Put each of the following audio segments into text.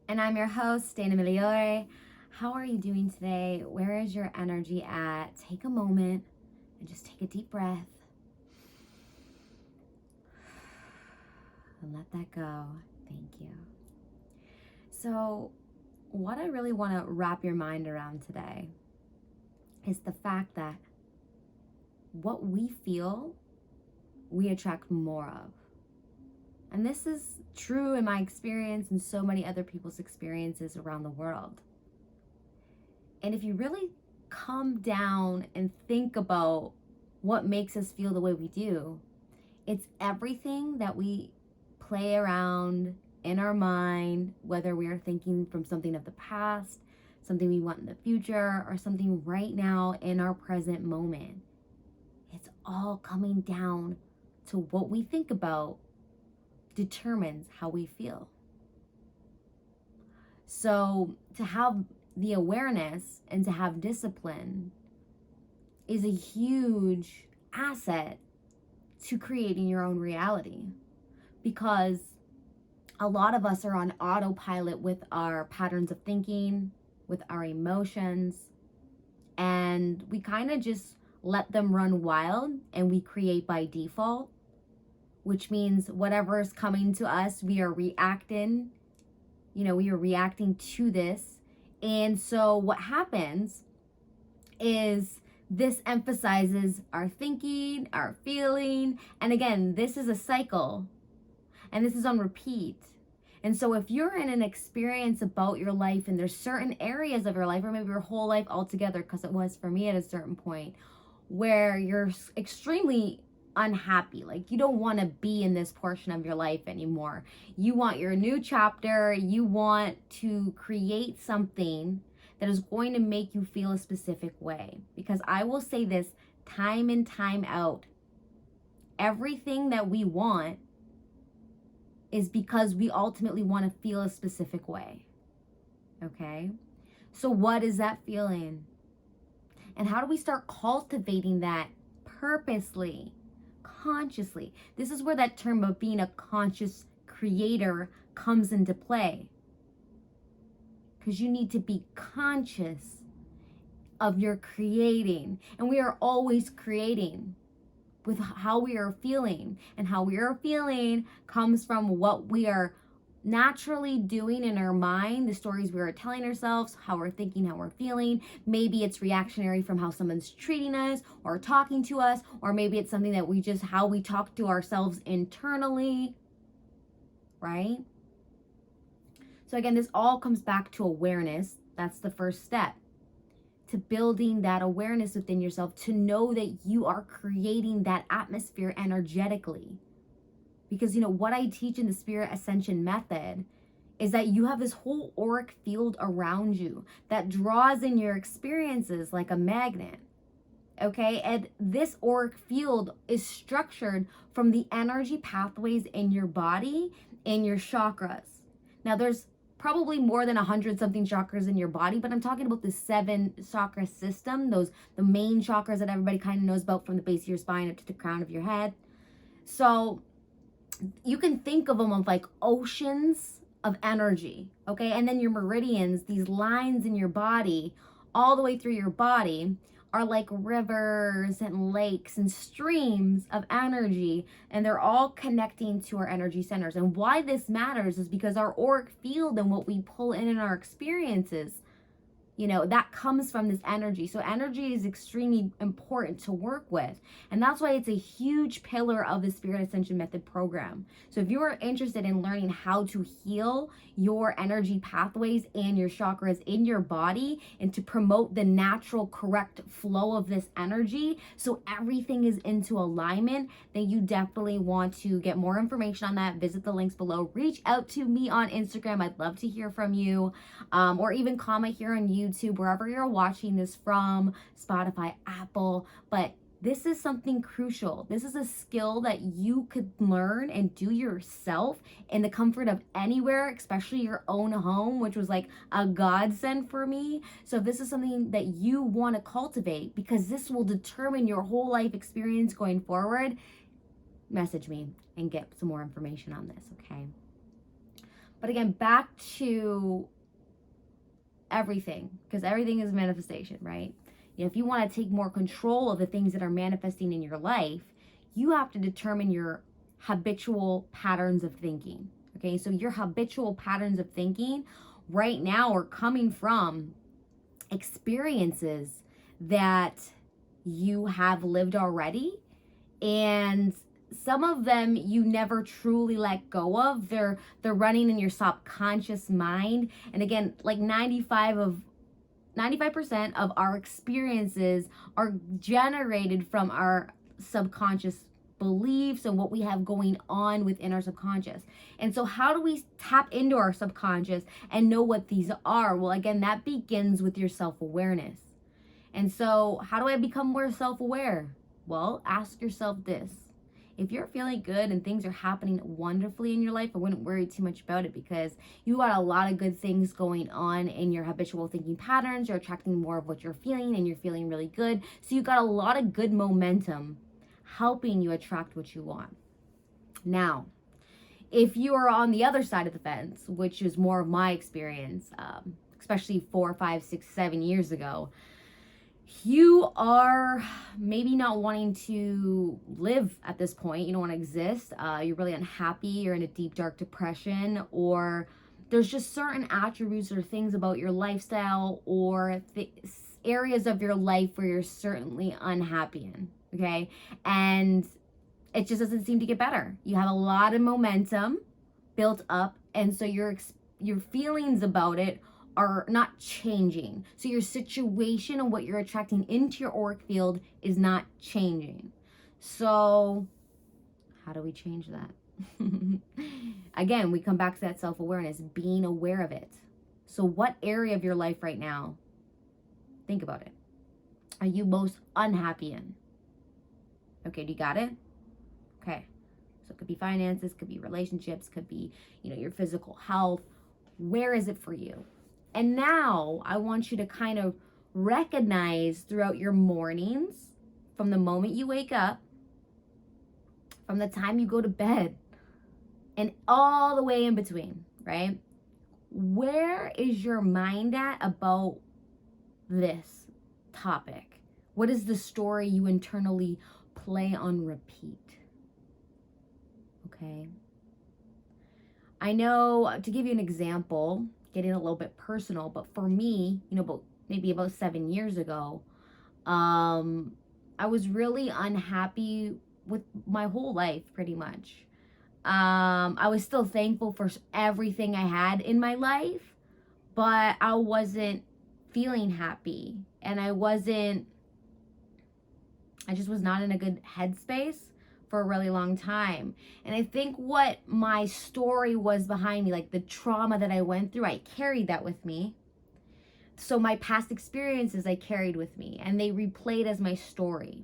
And I'm your host, Dana Migliore. How are you doing today? Where is your energy at? Take a moment and just take a deep breath and let that go. Thank you. So, what I really want to wrap your mind around today is the fact that what we feel, we attract more of. And this is true in my experience and so many other people's experiences around the world. And if you really come down and think about what makes us feel the way we do, it's everything that we play around in our mind, whether we are thinking from something of the past, something we want in the future, or something right now in our present moment. It's all coming down to what we think about determines how we feel. So to have the awareness and to have discipline is a huge asset to creating your own reality, because a lot of us are on autopilot with our patterns of thinking, with our emotions, and we kind of just let them run wild and we create by default, which means whatever is coming to us, we are reacting. We are reacting to this. And so what happens is this emphasizes our thinking, our feeling. And again, this is a cycle and this is on repeat. And so if you're in an experience about your life and there's certain areas of your life, or maybe your whole life altogether, because it was for me at a certain point, where you're extremely unhappy, like you don't want to be in this portion of your life anymore. You want your new chapter. You want to create something that is going to make you feel a specific way. Because I will say this time and time out, everything that we want is because we ultimately want to feel a specific way. Okay? So what is that feeling? And how do we start cultivating that purposely, consciously? This is where that term of being a conscious creator comes into play. Because you need to be conscious of your creating. And we are always creating with how we are feeling. And how we are feeling comes from what we are naturally doing in our mind, the stories we are telling ourselves, how we're thinking, how we're feeling. Maybe it's reactionary from how someone's treating us or talking to us, or maybe it's something that how we talk to ourselves internally, right? So again, this all comes back to awareness. That's the first step to building that awareness within yourself, to know that you are creating that atmosphere energetically. Because, what I teach in the Spirit Ascension method is that you have this whole auric field around you that draws in your experiences like a magnet. Okay? And this auric field is structured from the energy pathways in your body and your chakras. Now, there's probably more than 100 something chakras in your body, but I'm talking about the 7 chakra system, the main chakras that everybody kind of knows about, from the base of your spine up to the crown of your head. So you can think of them of like oceans of energy, okay? And then your meridians, these lines in your body, all the way through your body, are like rivers and lakes and streams of energy, and they're all connecting to our energy centers. And why this matters is because our auric field and what we pull in our experiences, that comes from this energy. So energy is extremely important to work with. And that's why it's a huge pillar of the Spirit Ascension Method program. So if you are interested in learning how to heal your energy pathways and your chakras in your body, and to promote the natural, correct flow of this energy so everything is into alignment, then you definitely want to get more information on that. Visit the links below. Reach out to me on Instagram. I'd love to hear from you. Or even comment here on YouTube, wherever you're watching this from, Spotify, Apple. But this is something crucial. This is a skill that you could learn and do yourself in the comfort of anywhere, especially your own home, which was like a godsend for me. So if this is something that you want to cultivate, because this will determine your whole life experience going forward, message me and get some more information on this, okay? But again, back to everything, because everything is manifestation, right? If you want to take more control of the things that are manifesting in your life, you have to determine your habitual patterns of thinking. Okay, so your habitual patterns of thinking right now are coming from experiences that you have lived already, and some of them you never truly let go of. They're running in your subconscious mind. And again, like 95% of our experiences are generated from our subconscious beliefs and what we have going on within our subconscious. And so how do we tap into our subconscious and know what these are? Well, again, that begins with your self-awareness. And so how do I become more self-aware? Well, ask yourself this. If you're feeling good and things are happening wonderfully in your life, I wouldn't worry too much about it, because you got a lot of good things going on in your habitual thinking patterns. You're attracting more of what you're feeling, and you're feeling really good. So you got a lot of good momentum helping you attract what you want. Now, if you are on the other side of the fence, which is more of my experience, especially 4, 5, 6, 7 years ago, you are maybe not wanting to live at this point. You don't want to exist. You're really unhappy. You're in a deep, dark depression, or there's just certain attributes or things about your lifestyle or areas of your life where you're certainly unhappy in. Okay. And it just doesn't seem to get better. You have a lot of momentum built up, and so your feelings about it are not changing. So your situation and what you're attracting into your auric field is not changing. So how do we change that? Again, we come back to that self-awareness, being aware of it. So what area of your life right now, think about it, are you most unhappy in? Okay, do you got it? Okay. So it could be finances, could be relationships, could be, your physical health. Where is it for you? And now I want you to kind of recognize throughout your mornings, from the moment you wake up, from the time you go to bed, and all the way in between, right? Where is your mind at about this topic? What is the story you internally play on repeat? Okay. I know, to give you an example, getting a little bit personal, but for me, maybe about 7 years ago, I was really unhappy with my whole life, pretty much. I was still thankful for everything I had in my life, but I wasn't feeling happy, and I just was not in a good headspace for a really long time. And I think what my story was behind me, like the trauma that I went through, I carried that with me. So my past experiences I carried with me, and they replayed as my story.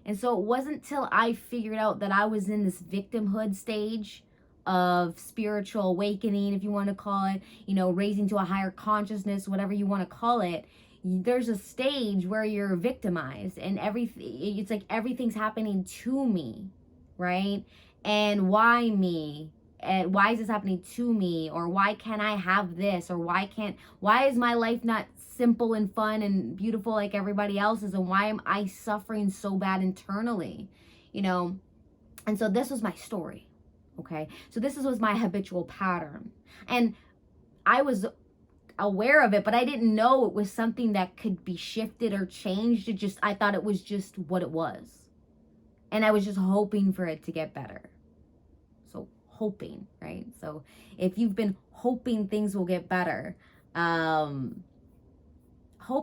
And so it wasn't till I figured out that I was in this victimhood stage of spiritual awakening, if you want to call it, raising to a higher consciousness, whatever you want to call it. There's a stage where you're victimized, and it's like everything's happening to me, right? And why me? And why is this happening to me? Or why can't I have this? Or why is my life not simple and fun and beautiful like everybody else's? And why am I suffering so bad internally? And so this was my story. Okay. So this was my habitual pattern. And I was aware of it, but I didn't know it was something that could be shifted or changed. I thought it was just what it was. And I was just hoping for it to get better. So hoping, right? So if you've been hoping things will get better, hope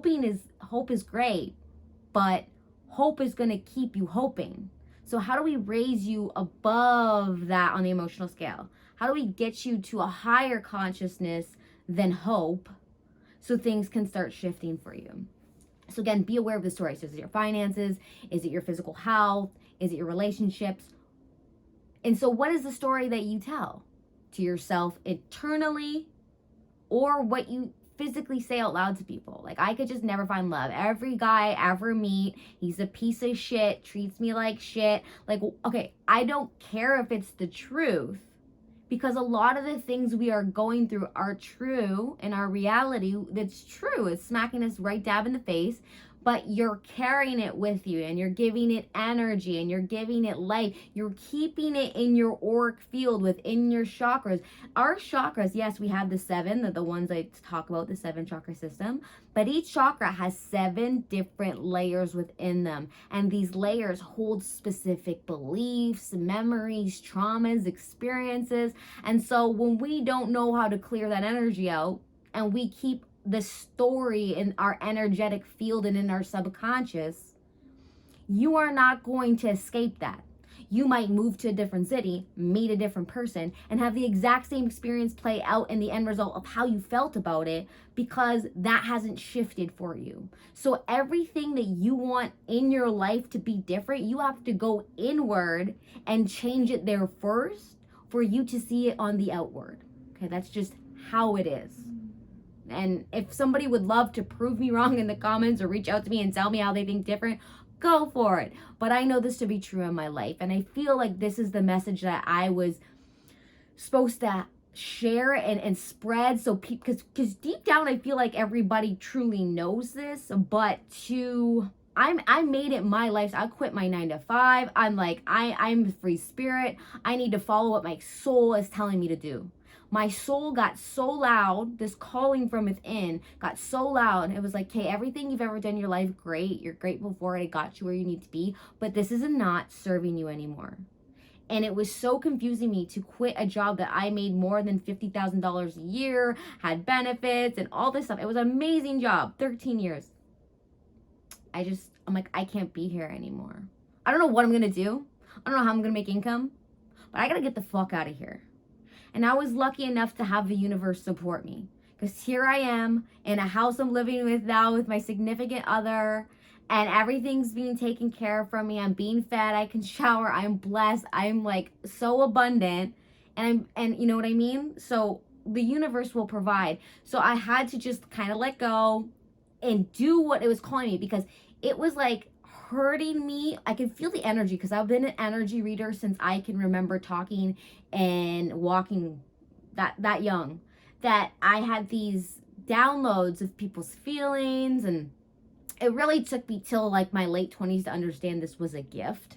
is great, but hope is going to keep you hoping. So how do we raise you above that on the emotional scale? How do we get you to a higher consciousness than hope, so things can start shifting for you? So again, be aware of the story. So is it your finances? Is it your physical health? Is it your relationships? And so what is the story that you tell to yourself internally, or what you physically say out loud to people? Like, I could just never find love. Every guy I ever meet, he's a piece of shit, treats me like shit. Like, okay, I don't care if it's the truth, because a lot of the things we are going through are true in our reality. That's true. It's smacking us right dab in the face, but you're carrying it with you and you're giving it energy and you're giving it life. You're keeping it in your auric field within your chakras. Our chakras, yes, we have the seven, the ones I talk about, the 7 chakra system, but each chakra has 7 different layers within them. And these layers hold specific beliefs, memories, traumas, experiences. And so when we don't know how to clear that energy out and we keep the story in our energetic field and in our subconscious, you are not going to escape that. You might move to a different city, meet a different person, and have the exact same experience play out in the end result of how you felt about it, because that hasn't shifted for you. So everything that you want in your life to be different, you have to go inward and change it there first for you to see it on the outward. Okay, that's just how it is. And if somebody would love to prove me wrong in the comments or reach out to me and tell me how they think different, go for it. But I know this to be true in my life. And I feel like this is the message that I was supposed to share and spread. So because deep down, I feel like everybody truly knows this, but I made it my life. So I quit my 9 to 5. I'm like, I'm a free spirit. I need to follow what my soul is telling me to do. My soul got so loud, this calling from within got so loud. It was like, okay, everything you've ever done in your life, great. You're grateful for it. It got you where you need to be. But this is not serving you anymore. And it was so confusing me to quit a job that I made more than $50,000 a year, had benefits and all this stuff. It was an amazing job, 13 years. I'm like, I can't be here anymore. I don't know what I'm going to do. I don't know how I'm going to make income, but I got to get the fuck out of here. And I was lucky enough to have the universe support me, because here I am in a house I'm living with now with my significant other, and everything's being taken care of from me. I'm being fed. I can shower. I'm blessed. I'm like so abundant, and you know what I mean? So the universe will provide. So I had to just kind of let go and do what it was calling me, because it was like hurting me. I could feel the energy, because I've been an energy reader since I can remember talking and walking that young, that I had these downloads of people's feelings. And it really took me till like my late 20s to understand this was a gift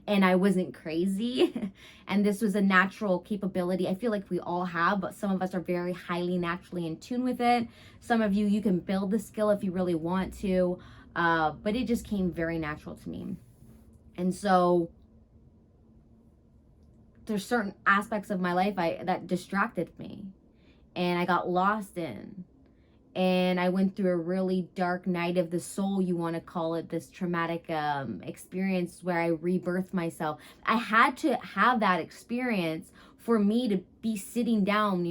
and I wasn't crazy and this was a natural capability. I feel like we all have, but some of us are very highly naturally in tune with it. Some of you can build the skill if you really want to. But it just came very natural to me. And so there's certain aspects of my life that distracted me and I got lost in. And I went through a really dark night of the soul, you want to call it, this traumatic experience where I rebirthed myself. I had to have that experience for me to be sitting down,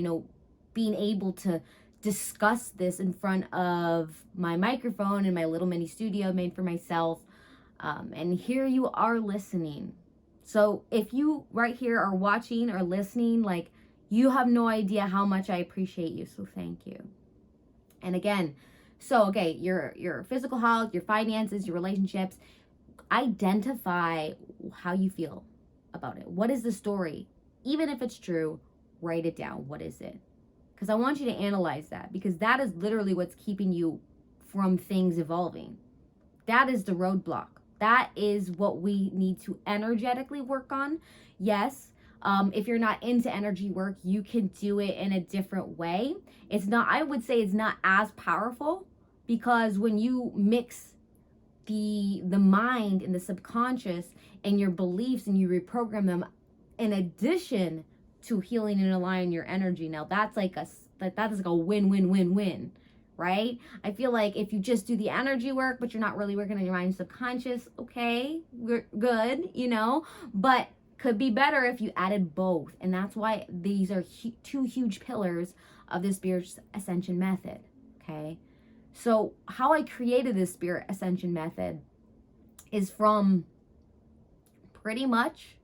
being able to discuss this in front of my microphone in my little mini studio made for myself. And here you are listening. So if you right here are watching or listening, like, you have no idea how much I appreciate you. So thank you. And again, your physical health, your finances, your relationships, identify how you feel about it. What is the story? Even if it's true, write it down. What is it? Because I want you to analyze that, because that is literally what's keeping you from things evolving. That is the roadblock. That is what we need to energetically work on. Yes, if you're not into energy work, you can do it in a different way. I would say it's not as powerful, because when you mix the mind and the subconscious and your beliefs and you reprogram them in addition to healing and aligning your energy, now that is like a win-win-win-win, right? I feel like if you just do the energy work, but you're not really working on your mind and subconscious, okay, we're good, but could be better if you added both. And that's why these are two huge pillars of the Spirit Ascension method, okay? So how I created this Spirit Ascension method is from pretty much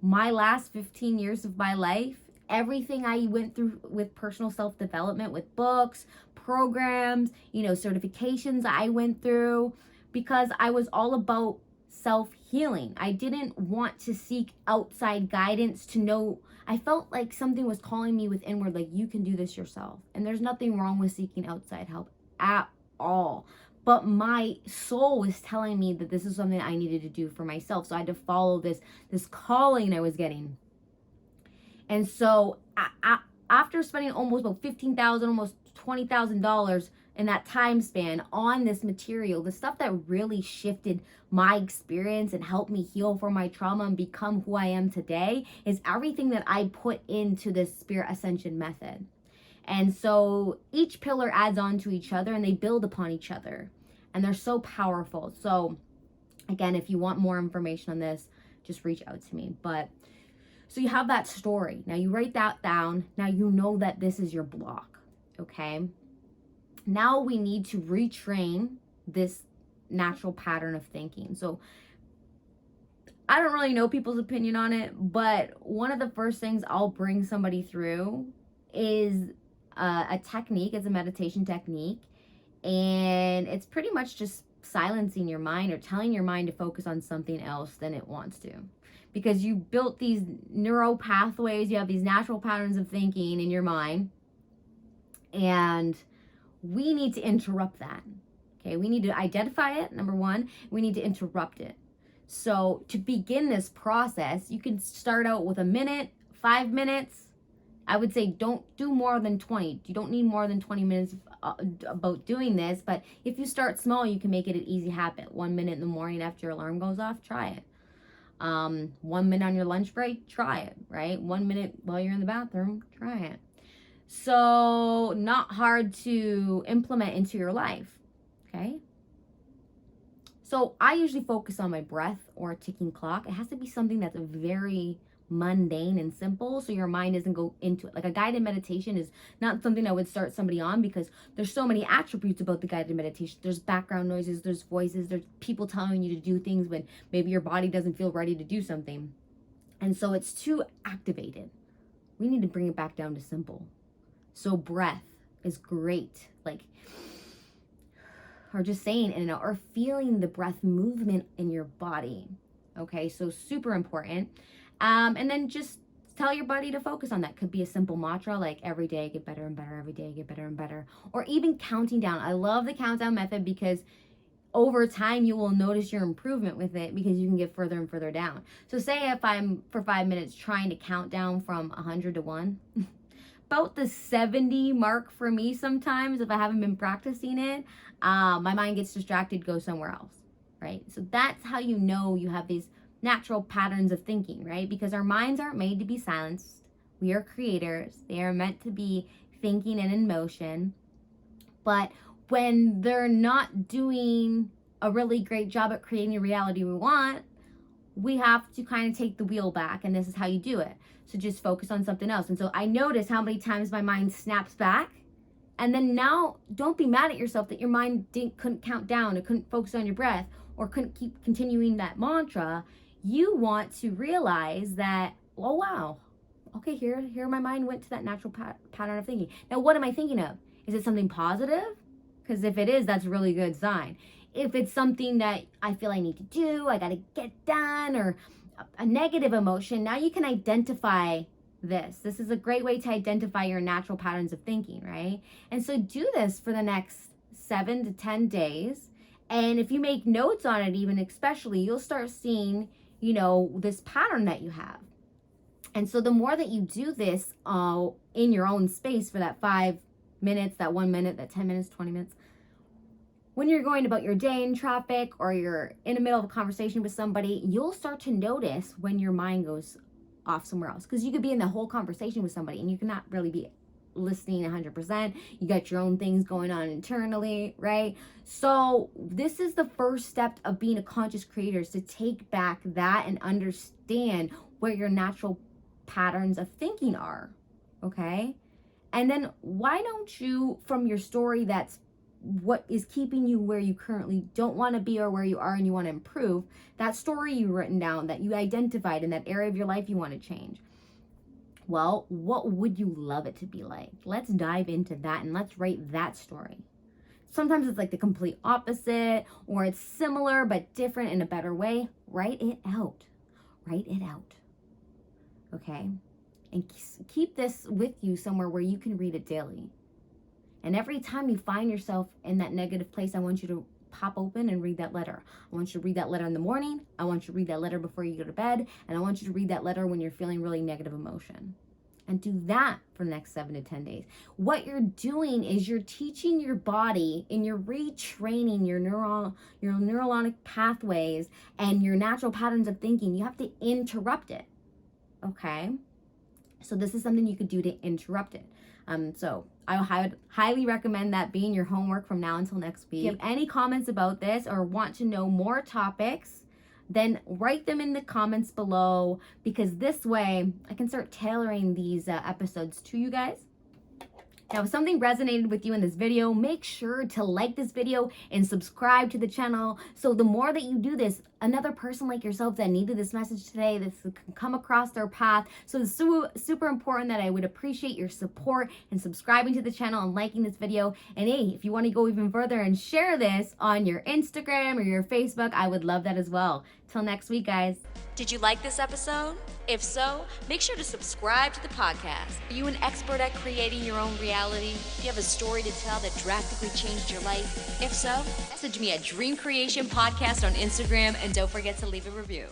my last 15 years of my life, everything I went through with personal self-development, with books, programs, certifications I went through, because I was all about healing. I didn't want to seek outside guidance to know. I felt like something was calling me withinward, like, you can do this yourself. And there's nothing wrong with seeking outside help at all. But my soul was telling me that this is something I needed to do for myself. So I had to follow this calling I was getting. And so after spending almost about $15,000, almost $20,000 in that time span on this material, the stuff that really shifted my experience and helped me heal from my trauma and become who I am today is everything that I put into this Spirit Ascension method. And so each pillar adds on to each other and they build upon each other. And they're so powerful. So again, if you want more information on this, just reach out to me. But so you have that story. Now you write that down. Now you know that this is your block. Okay. Now we need to retrain this natural pattern of thinking. So I don't really know people's opinion on it, but one of the first things I'll bring somebody through is a technique. It's a meditation technique, and it's pretty much just silencing your mind or telling your mind to focus on something else than it wants to, because you built these neural pathways, you have these natural patterns of thinking in your mind, and we need to interrupt that. Okay, we need to identify it, number one. We need to interrupt it. So to begin this process, you can start out with a minute, 5 minutes. I would say don't do more than 20. You don't need more than 20 minutes about doing this. But if you start small, you can make it an easy habit. 1 minute in the morning after your alarm goes off, try it. 1 minute on your lunch break, try it, right? 1 minute while you're in the bathroom, try it. So not hard to implement into your life, okay? So I usually focus on my breath or a ticking clock. It has to be something that's very mundane and simple, so your mind doesn't go into it. Like a guided meditation is not something I would start somebody on, because there's so many attributes about the guided meditation. There's background noises, there's voices, there's people telling you to do things when maybe your body doesn't feel ready to do something. And so it's too activated. We need to bring it back down to simple. So breath is great. Like, or just saying in and out, or feeling the breath movement in your body. Okay, so super important. And then just tell your body to focus on that. Could be a simple mantra like every day I get better and better, every day I get better and better. Or even counting down. I love the countdown method because over time you will notice your improvement with it, because you can get further and further down. So say if I'm for 5 minutes trying to count down from 100 to 1, about the 70 mark for me sometimes, if I haven't been practicing it, my mind gets distracted, goes somewhere else, right? So that's how you know you have these natural patterns of thinking, right? Because our minds aren't made to be silenced. We are creators. They are meant to be thinking and in motion. But when they're not doing a really great job at creating the reality we want, we have to kind of take the wheel back, and this is how you do it. So just focus on something else. And so I notice how many times my mind snaps back. And then now, don't be mad at yourself that your mind couldn't count down, or couldn't focus on your breath, or couldn't keep continuing that mantra. You want to realize that, oh wow, okay, here my mind went to that natural pattern of thinking. Now, what am I thinking of? Is it something positive? Because if it is, that's a really good sign. If it's something that I feel I need to do, I got to get done, or a negative emotion, now you can identify this. This is a great way to identify your natural patterns of thinking, right? And so do this for the next 7 to 10 days. And if you make notes on it, even especially, you'll start seeing, this pattern that you have. And so the more that you do this in your own space for that 5 minutes, that 1 minute, that 10 minutes, 20 minutes, when you're going about your day in traffic, or you're in the middle of a conversation with somebody, you'll start to notice when your mind goes off somewhere else. Because you could be in the whole conversation with somebody and you cannot really be listening 100%. You got your own things going on internally, right? So this is the first step of being a conscious creator, is to take back that and understand where your natural patterns of thinking are, okay? And then why don't you, from your story that's what is keeping you where you currently don't want to be, or where you are and you want to improve, that story you've written down, that you identified in that area of your life you want to change, well, what would you love it to be like? Let's dive into that and let's write that story. sometimes it's like the complete opposite, or it's similar but different in a better way. Write it out. Write it out. Okay? And keep this with you somewhere where you can read it daily. And every time you find yourself in that negative place, I want you to pop open and read that letter. I want you to read that letter in the morning. I want you to read that letter before you go to bed. And I want you to read that letter when you're feeling really negative emotion. And do that for the next 7 to 10 days. What you're doing is you're teaching your body and you're retraining your neuronic pathways and your natural patterns of thinking. You have to interrupt it. Okay? So this is something you could do to interrupt it. So I would highly recommend that being your homework from now until next week. If you have any comments about this or want to know more topics, then write them in the comments below, because this way I can start tailoring these episodes to you guys. Now, if something resonated with you in this video, make sure to like this video and subscribe to the channel. So the more that you do this, another person like yourself that needed this message today, this can come across their path. So it's super important that I would appreciate your support and subscribing to the channel and liking this video. And hey, if you want to go even further and share this on your Instagram or your Facebook, I would love that as well. Till next week, guys. Did you like this episode? If so, make sure to subscribe to the podcast. Are you an expert at creating your own reality? Do you have a story to tell that drastically changed your life? If so, message me at Dream Creation Podcast on Instagram, and don't forget to leave a review.